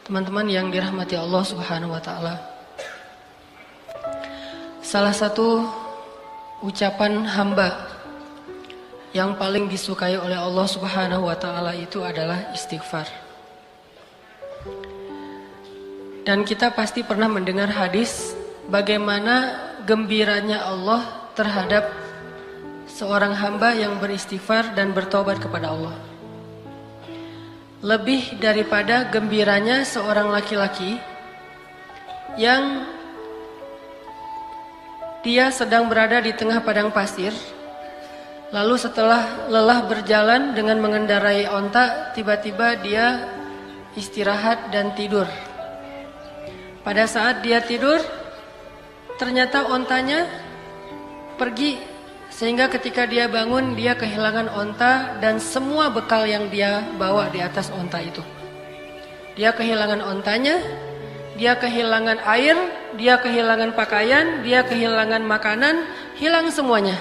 Teman-teman yang dirahmati Allah Subhanahu wa taala. Salah satu ucapan hamba yang paling disukai oleh Allah Subhanahu wa taala itu adalah istighfar. Dan kita pasti pernah mendengar hadis bagaimana gembiranya Allah terhadap seorang hamba yang beristighfar dan bertobat kepada Allah. Lebih daripada gembiranya seorang laki-laki yang dia sedang berada di tengah padang pasir, lalu setelah lelah berjalan dengan mengendarai onta, tiba-tiba dia istirahat dan tidur. Pada saat dia tidur, ternyata ontanya pergi. Sehingga ketika dia bangun, dia kehilangan onta dan semua bekal yang dia bawa di atas onta itu. Dia kehilangan ontanya, dia kehilangan air, dia kehilangan pakaian, dia kehilangan makanan, hilang semuanya.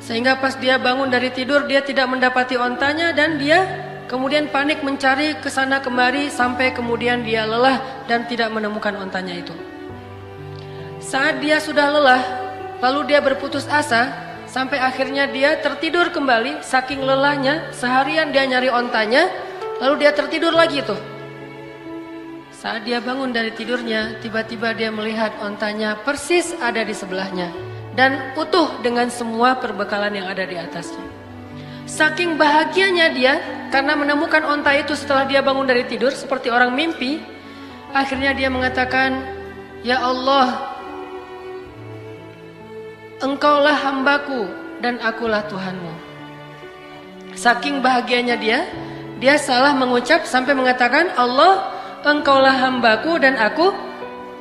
Sehingga pas dia bangun dari tidur, dia tidak mendapati ontanya dan dia kemudian panik mencari kesana kemari sampai kemudian dia lelah dan tidak menemukan ontanya itu. Saat dia sudah lelah, lalu dia berputus asa sampai akhirnya dia tertidur kembali. Saking lelahnya, seharian dia nyari ontanya, lalu dia tertidur lagi tuh. Saat dia bangun dari tidurnya, tiba-tiba dia melihat ontanya persis ada di sebelahnya dan utuh dengan semua perbekalan yang ada di atasnya. Saking bahagianya dia karena menemukan onta itu setelah dia bangun dari tidur seperti orang mimpi. Akhirnya dia mengatakan, "Ya Allah, Engkaulah hambaku dan akulah Tuhanmu." Saking bahagianya dia salah mengucap sampai mengatakan, "Allah, Engkaulah hambaku dan aku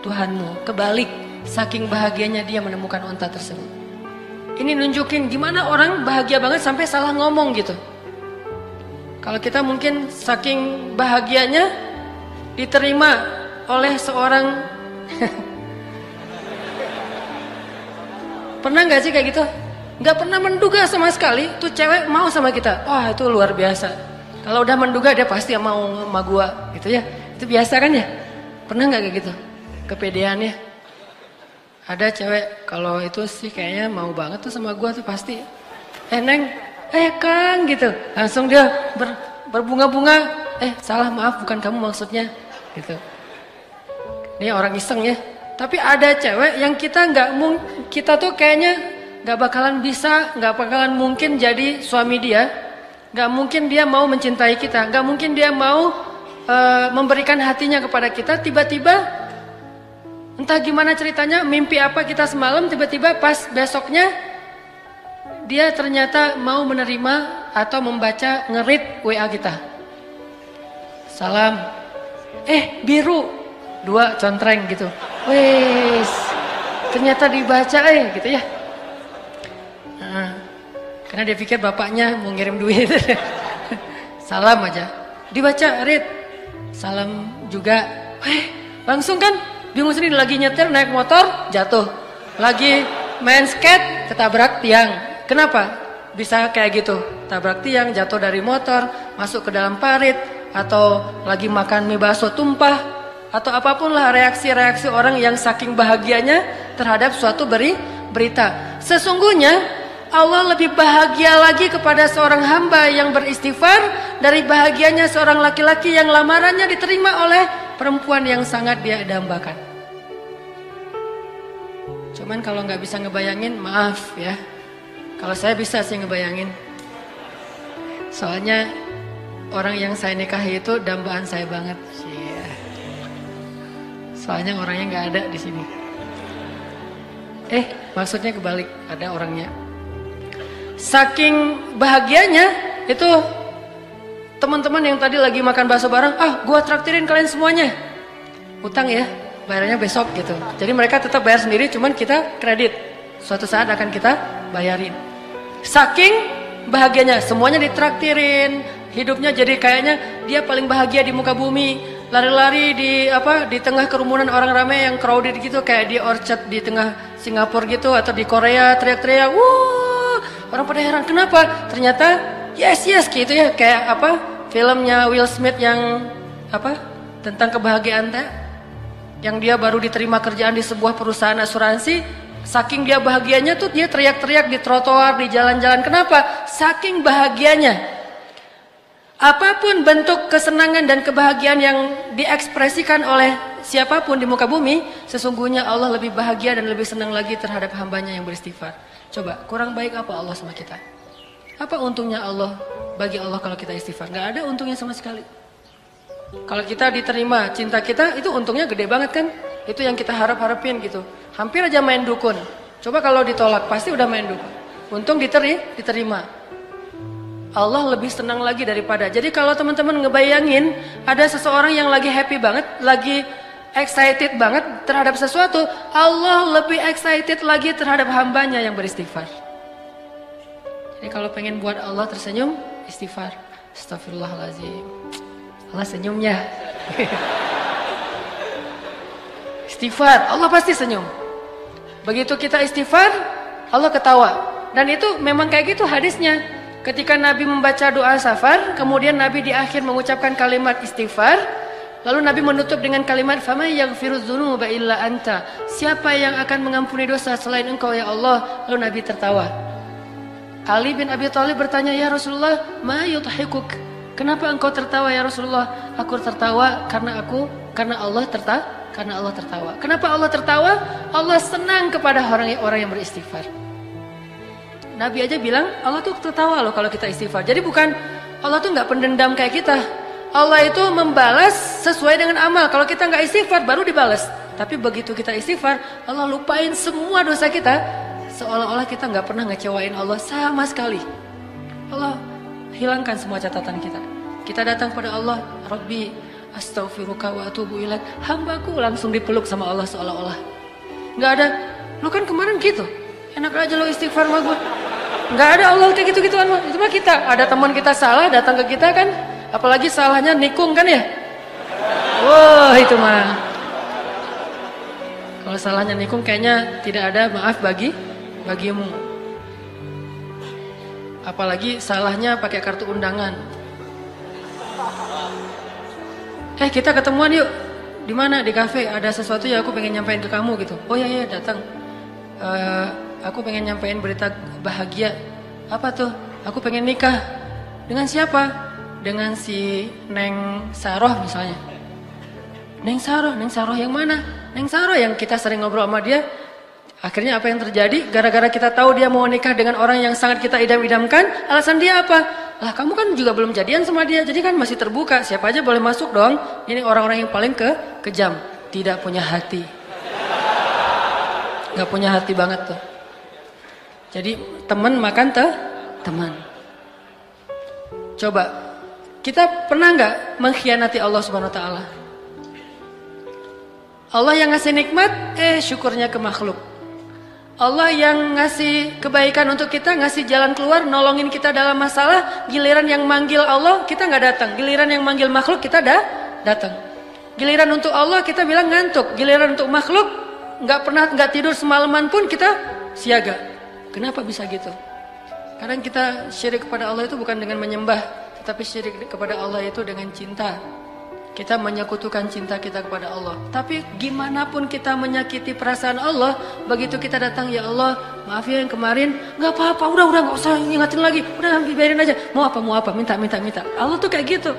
Tuhanmu." Kebalik, saking bahagianya dia menemukan onta tersebut. Ini nunjukin gimana orang bahagia banget sampai salah ngomong gitu. Kalau kita mungkin saking bahagianya diterima oleh seorang pernah gak sih kayak gitu? Gak pernah menduga sama sekali tuh cewek mau sama kita. Wah, itu luar biasa. Kalau udah menduga dia pasti mau sama gua gitu ya. Itu biasa kan ya? Pernah gak kayak gitu? Kepedeannya. Ada cewek kalau itu sih kayaknya mau banget tuh sama gua tuh pasti. Neng, Kang gitu. Langsung dia berbunga-bunga. Salah, maaf, bukan kamu maksudnya gitu. Ini orang iseng ya. Tapi ada cewek yang kita tuh kayaknya nggak bakalan bisa, nggak bakalan mungkin jadi suami dia, nggak mungkin dia mau mencintai kita, nggak mungkin dia mau memberikan hatinya kepada kita. Tiba-tiba entah gimana ceritanya, mimpi apa kita semalam, tiba-tiba pas besoknya dia ternyata mau menerima atau membaca nge-read WA kita. Salam, biru 2 contreng gitu. Wes, ternyata dibaca gitu ya. Karena dia pikir bapaknya mau ngirim duit. Salam aja, dibaca read. Salam juga. Langsung kan bingung sendiri, lagi nyetir naik motor jatuh, lagi main skate ketabrak tiang. Kenapa bisa kayak gitu? Tabrak tiang, jatuh dari motor, masuk ke dalam parit, atau lagi makan mie bakso tumpah, atau apapun lah reaksi-reaksi orang yang saking bahagianya terhadap suatu berita. Sesungguhnya Allah lebih bahagia lagi kepada seorang hamba yang beristighfar dari bahagianya seorang laki-laki yang lamarannya diterima oleh perempuan yang sangat dia dambakan. Cuman kalau nggak bisa ngebayangin, maaf ya. Kalau saya bisa sih ngebayangin. Soalnya orang yang saya nikahi itu dambaan saya banget. Soalnya orangnya nggak ada di sini. Maksudnya kebalik, ada orangnya. Saking bahagianya itu teman-teman yang tadi lagi makan bakso bareng, gua traktirin kalian semuanya. Utang ya, bayarnya besok gitu. Jadi mereka tetap bayar sendiri, cuman kita kredit. Suatu saat akan kita bayarin. Saking bahagianya, semuanya ditraktirin, hidupnya jadi kayaknya dia paling bahagia di muka bumi. Lari-lari di tengah kerumunan orang ramai yang crowded gitu, kayak di Orchard di tengah Singapura gitu, atau di Korea teriak-teriak, wuh, orang pada heran kenapa? Ternyata yes gitu ya, kayak filmnya Will Smith yang tentang kebahagiaan teh, yang dia baru diterima kerjaan di sebuah perusahaan asuransi, saking dia bahagianya tuh dia teriak-teriak di trotoar, di jalan-jalan. Kenapa? Saking bahagianya. Apapun bentuk kesenangan dan kebahagiaan yang diekspresikan oleh siapapun di muka bumi, sesungguhnya Allah lebih bahagia dan lebih senang lagi terhadap hambanya yang beristighfar. Coba, kurang baik apa Allah sama kita? Apa untungnya Allah bagi Allah kalau kita istighfar? Gak ada untungnya sama sekali. Kalau kita diterima cinta kita, itu untungnya gede banget kan? Itu yang kita harap-harapin gitu. Hampir aja main dukun. Coba kalau ditolak, pasti udah main dukun. Untung diterima. Allah lebih senang lagi daripada. Jadi kalau teman-teman ngebayangin ada seseorang yang lagi happy banget, lagi excited banget terhadap sesuatu, Allah lebih excited lagi terhadap hambanya yang beristighfar. Jadi kalau pengen buat Allah tersenyum, istighfar. Astagfirullahaladzim. Allah senyumnya. Istighfar, Allah pasti senyum. Begitu kita istighfar, Allah ketawa. Dan itu memang kayak gitu hadisnya. Ketika Nabi membaca doa safar, kemudian Nabi di akhir mengucapkan kalimat istighfar, lalu Nabi menutup dengan kalimat faman yaghfirudz dzunuba illa anta. Siapa yang akan mengampuni dosa selain Engkau ya Allah? Lalu Nabi tertawa. Ali bin Abi Thalib bertanya, "Ya Rasulullah, ma yudhikuk?" Kenapa engkau tertawa ya Rasulullah? Aku tertawa karena Allah tertawa. Kenapa Allah tertawa? Allah senang kepada orang-orang yang beristighfar. Nabi aja bilang Allah tuh tertawa loh kalau kita istighfar. Jadi bukan Allah tuh nggak pendendam kayak kita. Allah itu membalas sesuai dengan amal. Kalau kita nggak istighfar baru dibalas. Tapi begitu kita istighfar, Allah lupain semua dosa kita. Seolah-olah kita nggak pernah ngecewain Allah sama sekali. Allah hilangkan semua catatan kita. Kita datang pada Allah, Rabbi astaghfiruka wa atubu ilaik. Hambaku langsung dipeluk sama Allah seolah-olah. Nggak ada, lo kan kemarin gitu. Enak aja lo istighfar sama gue. Nggak ada Allah kayak gitu-gituan. Itu mah kita. Ada teman kita salah datang ke kita kan. Apalagi salahnya nikung kan ya. Wah itu mah. Kalau salahnya nikung kayaknya tidak ada maaf bagimu. Apalagi salahnya pakai kartu undangan. Kita ketemuan yuk. Di mana? Di kafe. Ada sesuatu yang aku pengen nyampein ke kamu gitu. Oh iya datang. Aku pengen nyampein berita bahagia. Apa tuh? Aku pengen nikah. Dengan siapa? Dengan si Neng Saroh misalnya. Neng Saroh yang mana? Neng Saroh yang kita sering ngobrol sama dia. Akhirnya apa yang terjadi? Gara-gara kita tahu dia mau nikah dengan orang yang sangat kita idam-idamkan, alasan dia apa? Lah kamu kan juga belum jadian sama dia, jadi kan masih terbuka. Siapa aja boleh masuk dong. Ini orang-orang yang paling kejam. Tidak punya hati. Gak punya hati banget tuh. Jadi teman makan teman. Coba kita pernah nggak mengkhianati Allah Subhanahu Wa Taala? Allah yang ngasih nikmat, syukurnya ke makhluk. Allah yang ngasih kebaikan untuk kita, ngasih jalan keluar, nolongin kita dalam masalah. Giliran yang manggil Allah kita nggak datang. Giliran yang manggil makhluk kita datang. Giliran untuk Allah kita bilang ngantuk. Giliran untuk makhluk nggak tidur semalaman pun kita siaga. Kenapa bisa gitu? Kadang kita syirik kepada Allah itu bukan dengan menyembah, tetapi syirik kepada Allah itu dengan cinta. Kita menyekutukan cinta kita kepada Allah. Tapi gimana pun kita menyakiti perasaan Allah, begitu kita datang, ya Allah, maaf ya yang kemarin, nggak apa-apa, udah nggak usah ingatin lagi, udah biarin aja. Mau apa, minta. Allah tuh kayak gitu.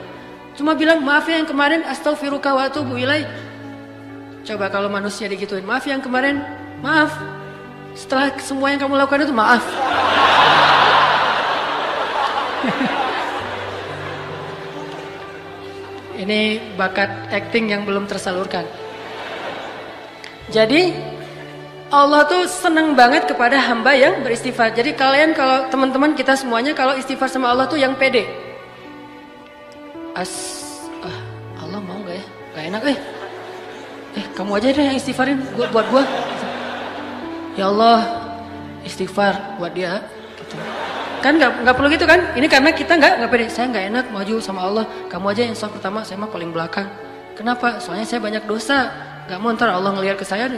Cuma bilang maaf ya yang kemarin, astaghfiruka wa atubu ilaik. Coba kalau manusia digituin, maaf yang kemarin, maaf. Setelah semua yang kamu lakukan itu maaf. Ini bakat acting yang belum tersalurkan. Jadi Allah tuh seneng banget kepada hamba yang beristighfar. Jadi kalian kalau teman-teman kita semuanya kalau istighfar sama Allah tuh yang pede. Allah mau gak ya? Gak enak kamu aja deh yang istighfarin buat gua. Ya Allah istighfar buat dia gitu. Kan nggak perlu gitu kan? Ini karena kita nggak pede. Saya nggak enak maju sama Allah. Kamu aja yang soft pertama, saya mah paling belakang. Kenapa? Soalnya saya banyak dosa. Nggak mau ntar Allah ngelihat ke saya,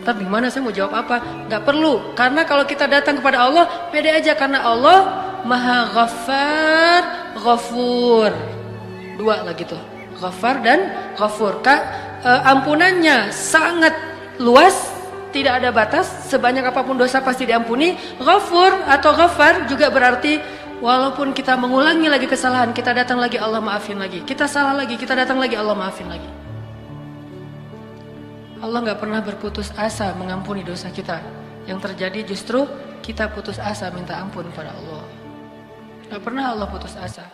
ntar gimana saya mau jawab apa? Nggak perlu. Karena kalau kita datang kepada Allah, pede aja karena Allah Maha Ghaffar, Ghafur. Dua lagi tuh. Ghaffar dan Ghafur. Ampunannya sangat luas, tidak ada batas, sebanyak apapun dosa pasti diampuni. Ghafur atau Ghaffar juga berarti walaupun kita mengulangi lagi kesalahan, kita datang lagi Allah maafin lagi. Kita salah lagi, kita datang lagi Allah maafin lagi. Allah gak pernah berputus asa mengampuni dosa kita. Yang terjadi justru kita putus asa minta ampun pada Allah. Gak pernah Allah putus asa.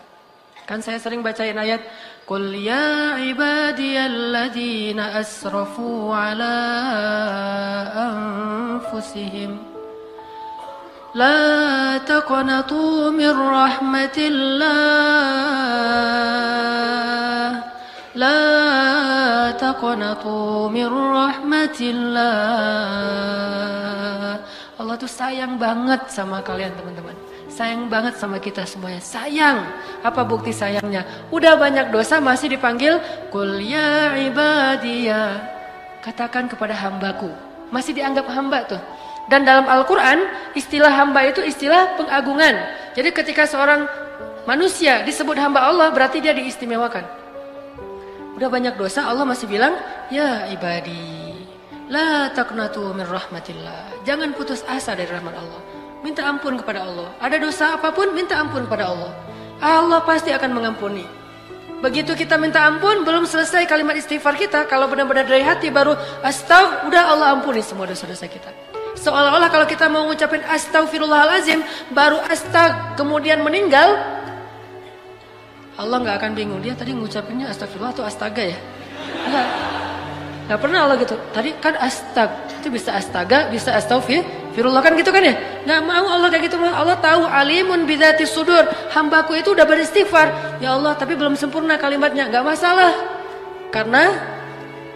Kan saya sering bacain ayat Qul ya ibadiyalladzina asrafu ala anfusihim La taqnatu min rahmatillah La taqnatu min rahmatillah. Allah tuh sayang banget sama kalian teman-teman. Sayang banget sama kita semuanya. Sayang. Apa bukti sayangnya? Udah banyak dosa masih dipanggil Qul ya ibadiyah. Katakan kepada hambaku. Masih dianggap hamba tuh. Dan dalam Al-Quran istilah hamba itu istilah pengagungan. Jadi ketika seorang manusia disebut hamba Allah berarti dia diistimewakan. Udah banyak dosa Allah masih bilang ya ibadi la taqnatu min rahmatillah. Jangan putus asa dari rahmat Allah. Minta ampun kepada Allah. Ada dosa apapun minta ampun kepada Allah. Allah pasti akan mengampuni. Begitu kita minta ampun belum selesai kalimat istighfar kita, kalau benar-benar dari hati baru astaghfir, udah Allah ampuni semua dosa-dosa kita. Seolah-olah kalau kita mau ngucapin astaghfirullahalazim baru kemudian meninggal, Allah gak akan bingung, dia tadi ngucapinnya astagfirullah atau astaga ya? Gak pernah Allah gitu. Tadi kan itu bisa astaga, bisa astaghfirullah kan gitu kan ya? Gak mau Allah kayak gitu. Allah tahu alimun bidzati sudur. Hambaku itu udah beristighfar. Ya Allah tapi belum sempurna kalimatnya. Gak masalah. Karena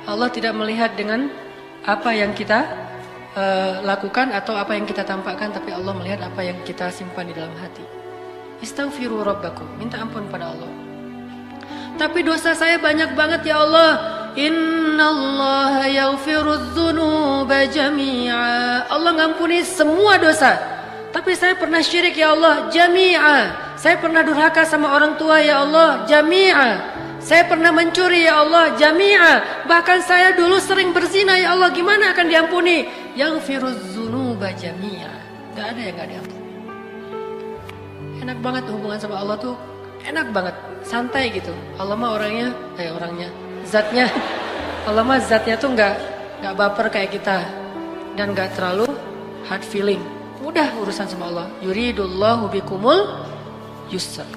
Allah tidak melihat dengan apa yang kita lakukan atau apa yang kita tampakkan. Tapi Allah melihat apa yang kita simpan di dalam hati. Istaghfiru rabbakum, minta ampun pada Allah. Tapi dosa saya banyak banget ya Allah. Innallaha yaghfirudz dzunuba jami'a. Allah ngampuni semua dosa. Tapi saya pernah syirik ya Allah, jami'a. Saya pernah durhaka sama orang tua ya Allah, jami'a. Saya pernah mencuri ya Allah, jami'a. Bahkan saya dulu sering berzina ya Allah, gimana akan diampuni? Yaghfirudz dzunuba jami'a. Gak ada yang gak diampuni. Enak banget hubungan sama Allah tuh, enak banget, santai gitu. Allah mah zatnya, Allah mah zatnya tuh nggak baper kayak kita dan nggak terlalu hard feeling. Mudah urusan sama Allah. Yuridullahu bikumul yusra.